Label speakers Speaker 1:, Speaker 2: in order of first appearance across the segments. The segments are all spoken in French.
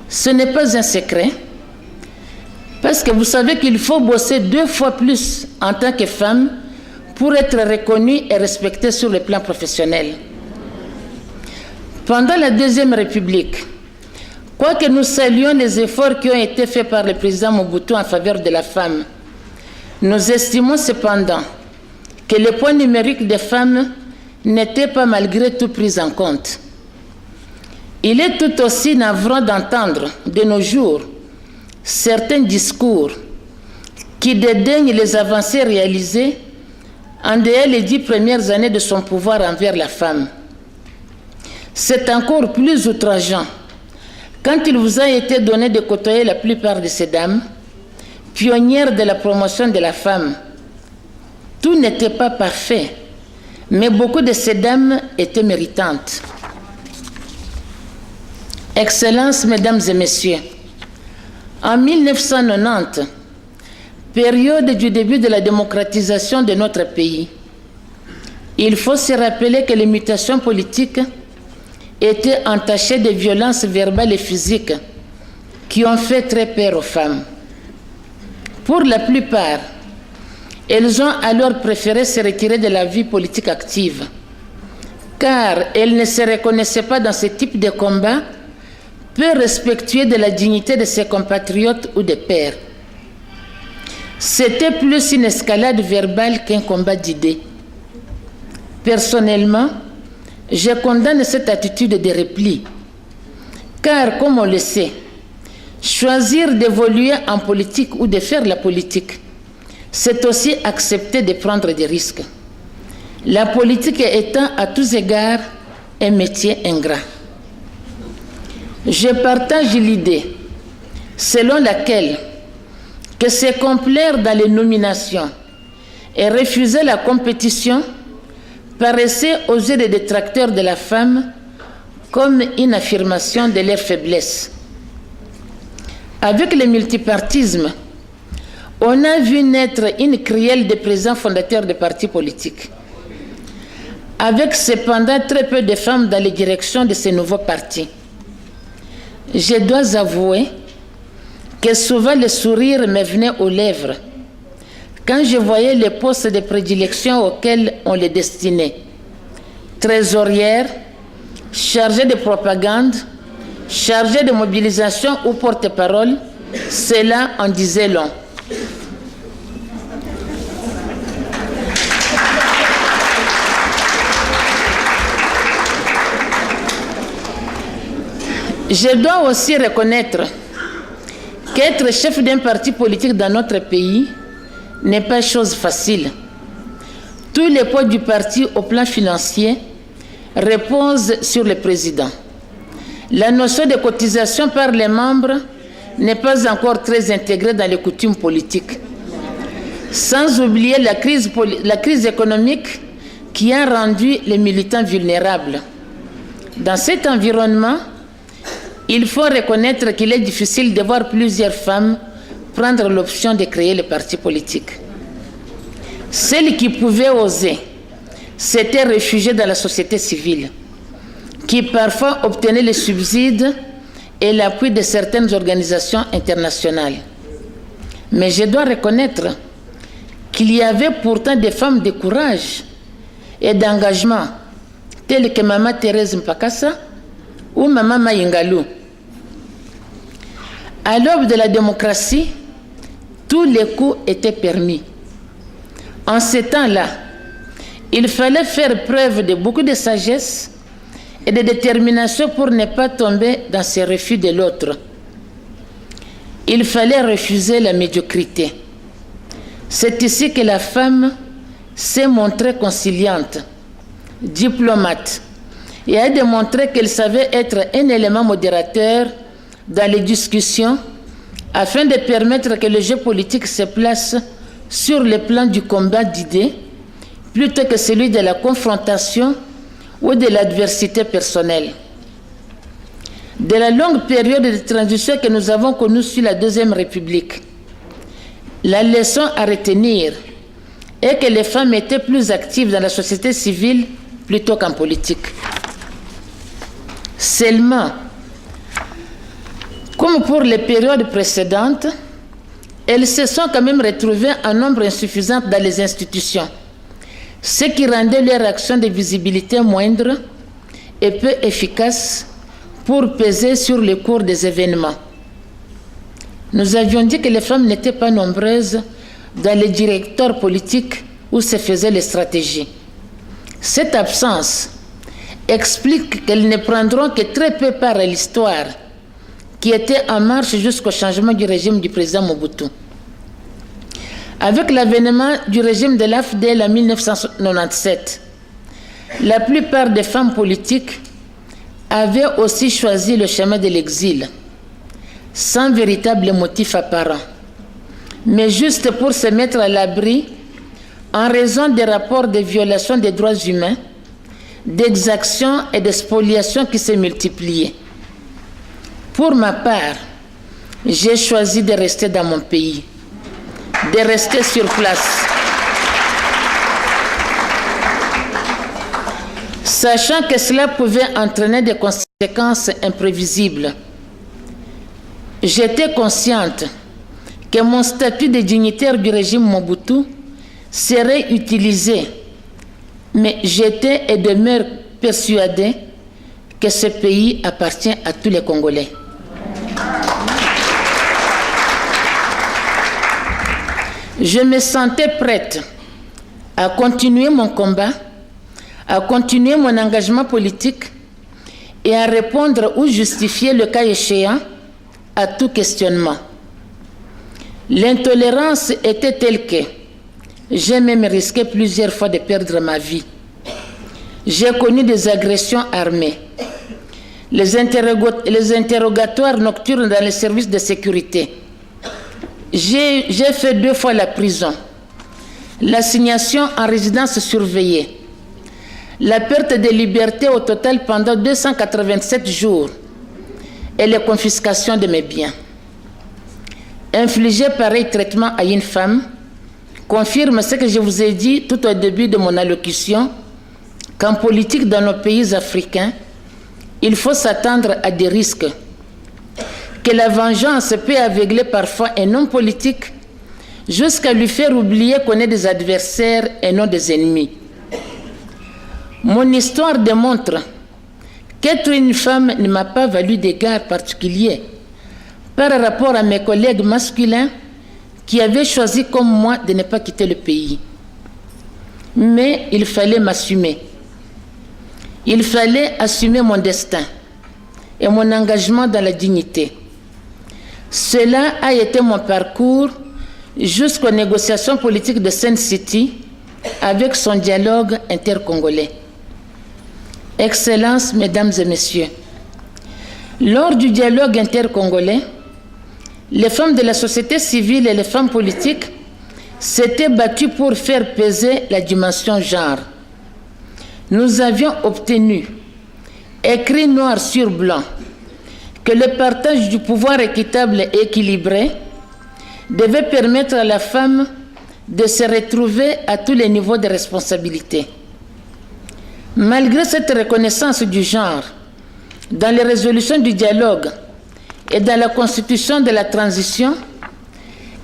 Speaker 1: Ce n'est pas un secret, parce que vous savez qu'il faut bosser 2 fois plus en tant que femme pour être reconnue et respectée sur le plan professionnel. Pendant la Deuxième République, quoique nous saluons les efforts qui ont été faits par le président Mobutu en faveur de la femme, nous estimons cependant que le poids numérique des femmes n'était pas malgré tout pris en compte. Il est tout aussi navrant d'entendre de nos jours certains discours qui dédaignent les avancées réalisées en dehors les 10 premières années de son pouvoir envers la femme. C'est encore plus outrageant quand il vous a été donné de côtoyer la plupart de ces dames, pionnières de la promotion de la femme. Tout n'était pas parfait, mais beaucoup de ces dames étaient méritantes. Excellences, Mesdames et Messieurs, en 1990, période du début de la démocratisation de notre pays, il faut se rappeler que les mutations politiques étaient entachées de violences verbales et physiques qui ont fait très peur aux femmes. Pour la plupart, elles ont alors préféré se retirer de la vie politique active, car elles ne se reconnaissaient pas dans ce type de combat peu respectueux de la dignité de ses compatriotes ou des pairs. C'était plus une escalade verbale qu'un combat d'idées. Personnellement, je condamne cette attitude de repli, car comme on le sait, choisir d'évoluer en politique ou de faire la politique, c'est aussi accepter de prendre des risques. La politique étant à tous égards un métier ingrat. Je partage l'idée selon laquelle que se complaire dans les nominations et refuser la compétition paraissait aux yeux des détracteurs de la femme comme une affirmation de leur faiblesse. Avec le multipartisme, on a vu naître une crielle de présidents fondateurs de partis politiques, avec cependant très peu de femmes dans les directions de ces nouveaux partis. Je dois avouer que souvent le sourire me venait aux lèvres quand je voyais les postes de prédilection auxquels on les destinait. Trésorière, chargée de propagande, chargée de mobilisation ou porte-parole, cela en disait long. Je dois aussi reconnaître qu'être chef d'un parti politique dans notre pays n'est pas chose facile. Tous les poids du parti au plan financier reposent sur le président. La notion de cotisation par les membres n'est pas encore très intégrée dans les coutumes politiques. Sans oublier la crise économique qui a rendu les militants vulnérables. Dans cet environnement, il faut reconnaître qu'il est difficile de voir plusieurs femmes prendre l'option de créer les partis politiques. Celles qui pouvaient oser s'étaient réfugiées dans la société civile, qui parfois obtenaient les subsides et l'appui de certaines organisations internationales. Mais je dois reconnaître qu'il y avait pourtant des femmes de courage et d'engagement, telles que Maman Thérèse Mpakassa ou Maman Mayingalou. À l'aube de la démocratie, tous les coups étaient permis. En ces temps-là, il fallait faire preuve de beaucoup de sagesse et de détermination pour ne pas tomber dans ces refus de l'autre. Il fallait refuser la médiocrité. C'est ici que la femme s'est montrée conciliante, diplomate, et a démontré qu'elle savait être un élément modérateur dans les discussions afin de permettre que le jeu politique se place sur le plan du combat d'idées plutôt que celui de la confrontation ou de l'adversité personnelle. De la longue période de transition que nous avons connue sous la Deuxième République, la leçon à retenir est que les femmes étaient plus actives dans la société civile plutôt qu'en politique. Seulement, Comme pour les périodes précédentes, elles se sont quand même retrouvées en nombre insuffisant dans les institutions, ce qui rendait leur action de visibilité moindre et peu efficace pour peser sur le cours des événements. Nous avions dit que les femmes n'étaient pas nombreuses dans les directeurs politiques où se faisaient les stratégies. Cette absence explique qu'elles ne prendront que très peu part à l'histoire qui était en marche jusqu'au changement du régime du président Mobutu. Avec l'avènement du régime de l'AFDL en 1997, la plupart des femmes politiques avaient aussi choisi le chemin de l'exil, sans véritable motif apparent, mais juste pour se mettre à l'abri en raison des rapports de violation des droits humains, d'exactions et de spoliations qui se multipliaient. Pour ma part, j'ai choisi de rester dans mon pays, de rester sur place. Sachant que cela pouvait entraîner des conséquences imprévisibles. J'étais consciente que mon statut de dignitaire du régime Mobutu serait utilisé, mais j'étais et demeure persuadée que ce pays appartient à tous les Congolais. Je me sentais prête à continuer mon combat, à continuer mon engagement politique et à répondre ou justifier le cas échéant à tout questionnement. L'intolérance était telle que j'ai même risqué plusieurs fois de perdre ma vie. J'ai connu des agressions armées, les interrogatoires nocturnes dans les services de sécurité. J'ai fait 2 fois la prison, l'assignation en résidence surveillée, la perte de liberté au total pendant 287 jours et les confiscations de mes biens. Infliger pareil traitement à une femme confirme ce que je vous ai dit tout au début de mon allocution, qu'en politique dans nos pays africains, il faut s'attendre à des risques, que la vengeance peut aveugler parfois un homme politique jusqu'à lui faire oublier qu'on est des adversaires et non des ennemis. Mon histoire démontre qu'être une femme ne m'a pas valu d'égard particulier par rapport à mes collègues masculins qui avaient choisi comme moi de ne pas quitter le pays. Mais il fallait m'assumer. Il fallait assumer mon destin et mon engagement dans la dignité. Cela a été mon parcours jusqu'aux négociations politiques de Sun City avec son dialogue intercongolais. Excellences, Mesdames et Messieurs, lors du dialogue intercongolais, les femmes de la société civile et les femmes politiques s'étaient battues pour faire peser la dimension genre. Nous avions obtenu, écrit noir sur blanc, que le partage du pouvoir équitable et équilibré devait permettre à la femme de se retrouver à tous les niveaux de responsabilité. Malgré cette reconnaissance du genre, dans les résolutions du dialogue et dans la constitution de la transition,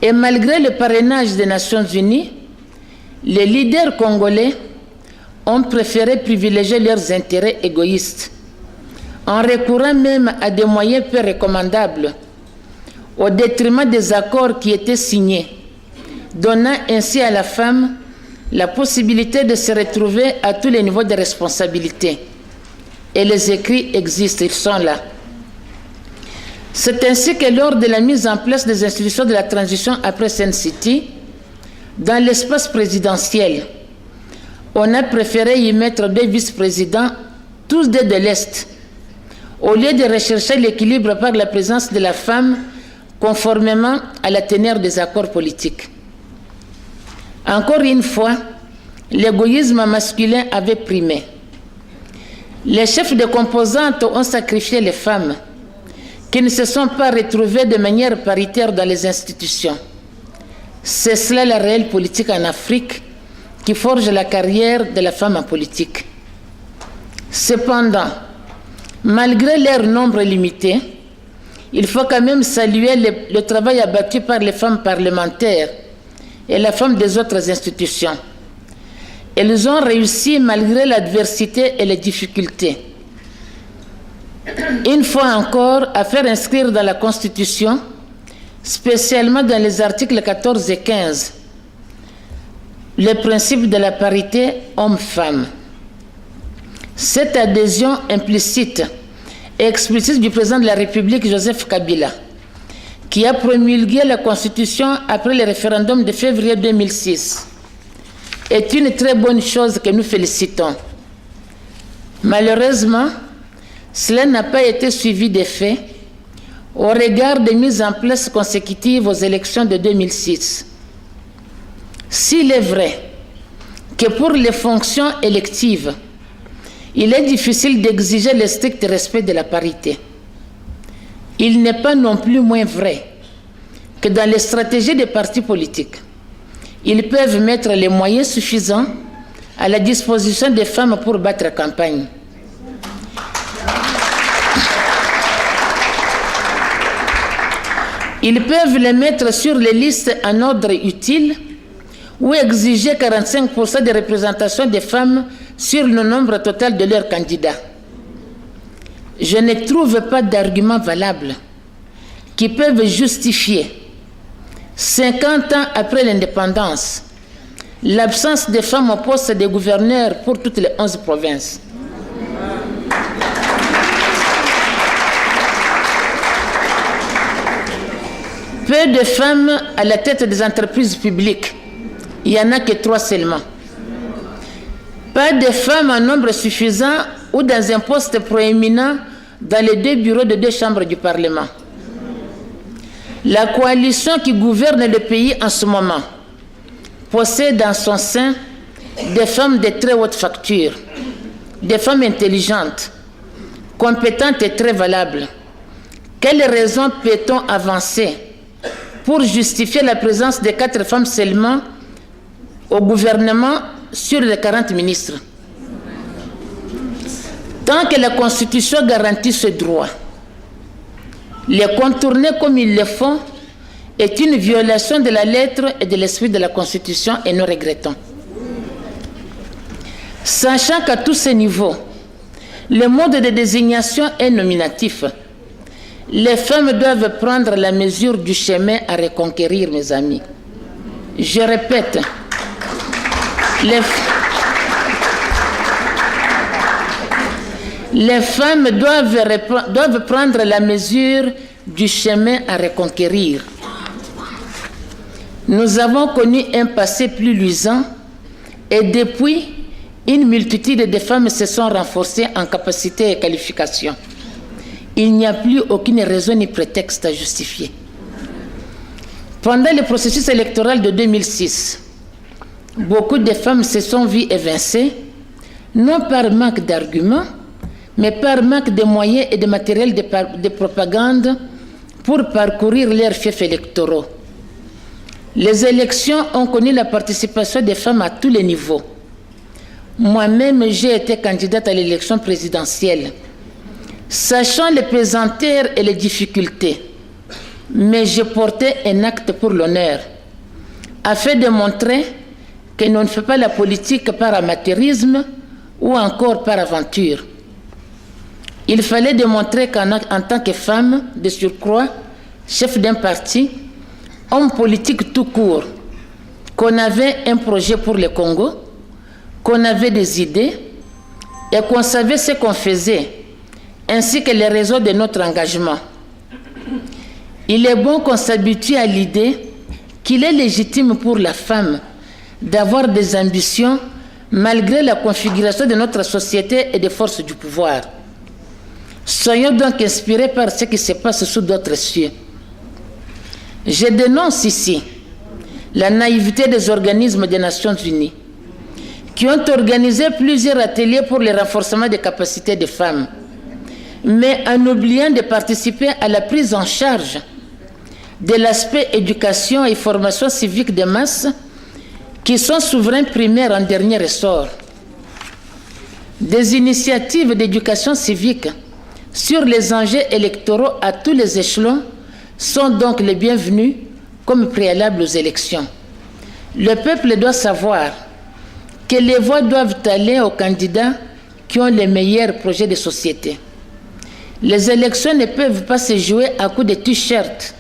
Speaker 1: et malgré le parrainage des Nations Unies, les leaders congolais ont préféré privilégier leurs intérêts égoïstes, en recourant même à des moyens peu recommandables, au détriment des accords qui étaient signés, donnant ainsi à la femme la possibilité de se retrouver à tous les niveaux de responsabilité. Et les écrits existent, ils sont là. C'est ainsi que lors de la mise en place des institutions de la transition après Sun City, dans l'espace présidentiel, on a préféré y mettre 2 vice-présidents, tous de l'Est, au lieu de rechercher l'équilibre par la présence de la femme, conformément à la teneur des accords politiques. Encore une fois, l'égoïsme masculin avait primé. Les chefs de composantes ont sacrifié les femmes, qui ne se sont pas retrouvées de manière paritaire dans les institutions. C'est cela la réelle politique en Afrique qui forge la carrière de la femme en politique. Cependant, malgré leur nombre limité, il faut quand même saluer le travail abattu par les femmes parlementaires et les femmes des autres institutions. Elles ont réussi malgré l'adversité et les difficultés. Une fois encore, à faire inscrire dans la Constitution, spécialement dans les articles 14 et 15, le principe de la parité homme-femme. Cette adhésion implicite et explicite du président de la République, Joseph Kabila, qui a promulgué la Constitution après le référendum de février 2006, est une très bonne chose que nous félicitons. Malheureusement, cela n'a pas été suivi d'effet au regard des mises en place consécutives aux élections de 2006. S'il est vrai que pour les fonctions électives, il est difficile d'exiger le strict respect de la parité, il n'est pas non plus moins vrai que dans les stratégies des partis politiques, ils peuvent mettre les moyens suffisants à la disposition des femmes pour battre campagne. Ils peuvent les mettre sur les listes en ordre utile ou exiger 45% de représentation des femmes sur le nombre total de leurs candidats. Je ne trouve pas d'arguments valables qui peuvent justifier, 50 ans après l'indépendance, l'absence de femmes au poste de gouverneur pour toutes les 11 provinces. Peu de femmes à la tête des entreprises publiques. Il n'y en a que 3 seulement. Pas de femmes en nombre suffisant ou dans un poste proéminent dans les 2 bureaux de 2 chambres du Parlement. La coalition qui gouverne le pays en ce moment possède en son sein des femmes de très haute facture, des femmes intelligentes, compétentes et très valables. Quelles raisons peut-on avancer pour justifier la présence de 4 femmes seulement au gouvernement sur les 40 ministres? Tant que la Constitution garantit ce droit, les contourner comme ils le font est une violation de la lettre et de l'esprit de la Constitution et nous regrettons. Sachant qu'à tous ces niveaux, le mode de désignation est nominatif, les femmes doivent prendre la mesure du chemin à reconquérir, mes amis. Je répète, les femmes doivent prendre la mesure du chemin à reconquérir. Nous avons connu un passé plus luisant et depuis, une multitude de femmes se sont renforcées en capacité et qualification. Il n'y a plus aucune raison ni prétexte à justifier. Pendant le processus électoral de 2006, beaucoup de femmes se sont vues évincées, non par manque d'arguments, mais par manque de moyens et de matériel de propagande pour parcourir leurs fiefs électoraux. Les élections ont connu la participation des femmes à tous les niveaux. Moi-même, j'ai été candidate à l'élection présidentielle, sachant les pesanteurs et les difficultés, mais je portais un acte pour l'honneur, afin de montrer que l'on ne fait pas la politique par amateurisme ou encore par aventure. Il fallait démontrer qu'en tant que femme, de surcroît, chef d'un parti, homme politique tout court, qu'on avait un projet pour le Congo, qu'on avait des idées et qu'on savait ce qu'on faisait, ainsi que les raisons de notre engagement. Il est bon qu'on s'habitue à l'idée qu'il est légitime pour la femme d'avoir des ambitions malgré la configuration de notre société et des forces du pouvoir. Soyons donc inspirés par ce qui se passe sous d'autres cieux. Je dénonce ici la naïveté des organismes des Nations Unies qui ont organisé plusieurs ateliers pour le renforcement des capacités des femmes, mais en oubliant de participer à la prise en charge de l'aspect éducation et formation civique de masse qui sont souverains primaires en dernier ressort. Des initiatives d'éducation civique sur les enjeux électoraux à tous les échelons sont donc les bienvenus comme préalable aux élections. Le peuple doit savoir que les voix doivent aller aux candidats qui ont les meilleurs projets de société. Les élections ne peuvent pas se jouer à coups de t-shirts,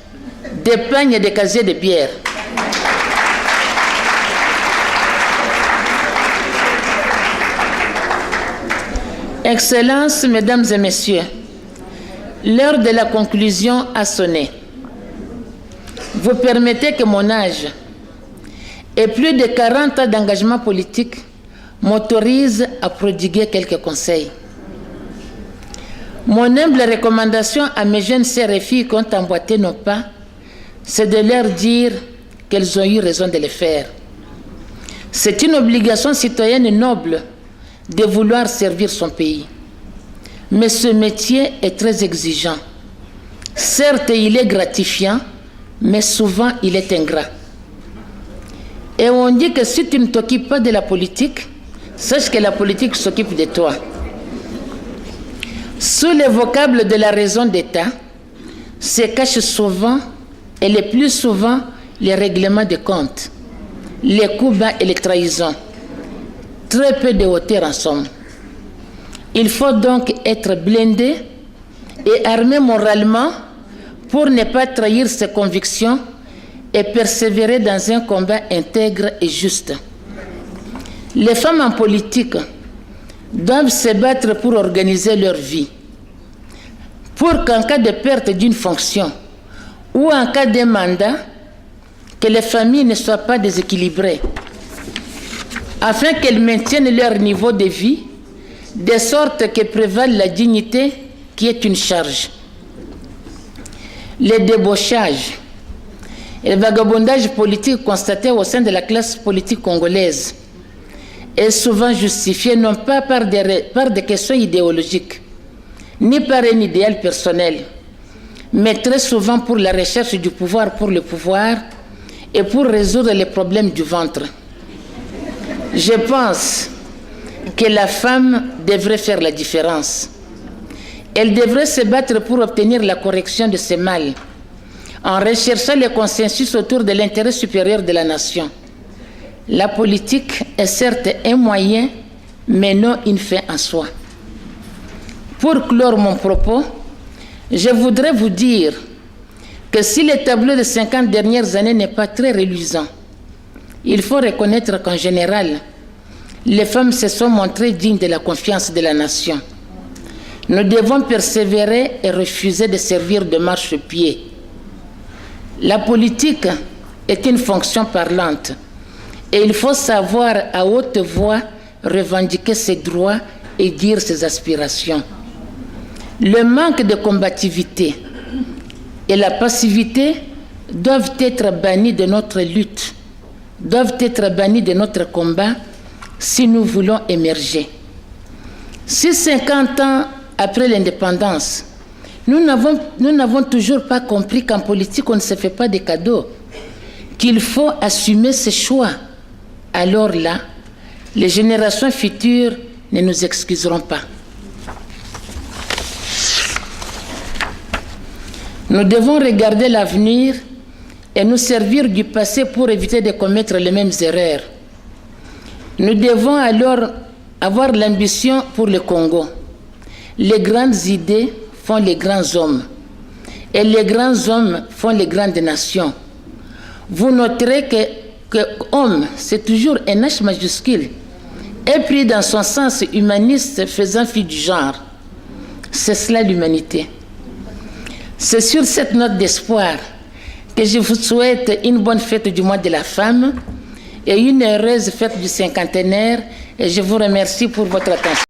Speaker 1: de pagnes et de casiers de bière. Excellences, Mesdames et Messieurs, l'heure de la conclusion a sonné. Vous permettez que mon âge et plus de 40 ans d'engagement politique m'autorisent à prodiguer quelques conseils. Mon humble recommandation à mes jeunes sœurs et filles qui ont emboîté nos pas, c'est de leur dire qu'elles ont eu raison de le faire. C'est une obligation citoyenne noble de vouloir servir son pays. Mais ce métier est très exigeant. Certes, il est gratifiant, mais souvent il est ingrat. Et on dit que si tu ne t'occupes pas de la politique, sache que la politique s'occupe de toi. Sous le vocable de la raison d'État se cachent souvent, et le plus souvent, les règlements de compte, les coups bas et les trahisons. Très peu de hauteur en somme. Il faut donc être blindé et armé moralement pour ne pas trahir ses convictions et persévérer dans un combat intègre et juste. Les femmes en politique doivent se battre pour organiser leur vie, pour qu'en cas de perte d'une fonction ou en cas de mandat, que les familles ne soient pas déséquilibrées, afin qu'elles maintiennent leur niveau de vie, de sorte que prévale la dignité qui est une charge. Les débauchages et le vagabondage politique constaté au sein de la classe politique congolaise est souvent justifié non pas par des questions idéologiques, ni par un idéal personnel, mais très souvent pour la recherche du pouvoir pour le pouvoir et pour résoudre les problèmes du ventre. Je pense que la femme devrait faire la différence. Elle devrait se battre pour obtenir la correction de ce mal, en recherchant le consensus autour de l'intérêt supérieur de la nation. La politique est certes un moyen, mais non une fin en soi. Pour clore mon propos, je voudrais vous dire que si le tableau des 50 dernières années n'est pas très reluisant, il faut reconnaître qu'en général, les femmes se sont montrées dignes de la confiance de la nation. Nous devons persévérer et refuser de servir de marchepied. La politique est une fonction parlante et il faut savoir à haute voix revendiquer ses droits et dire ses aspirations. Le manque de combativité et la passivité doivent être bannis de notre lutte, doivent être bannis de notre combat si nous voulons émerger. Si 50 ans après l'indépendance, nous n'avons toujours pas compris qu'en politique, on ne se fait pas de cadeaux, qu'il faut assumer ses choix, alors là, les générations futures ne nous excuseront pas. Nous devons regarder l'avenir et nous servir du passé pour éviter de commettre les mêmes erreurs. Nous devons alors avoir l'ambition pour le Congo. Les grandes idées font les grands hommes et les grands hommes font les grandes nations. Vous noterez que homme, c'est toujours un H majuscule, est pris dans son sens humaniste faisant fi du genre. C'est cela l'humanité. C'est sur cette note d'espoir que je vous souhaite une bonne fête du mois de la femme et une heureuse fête du cinquantenaire et je vous remercie pour votre attention.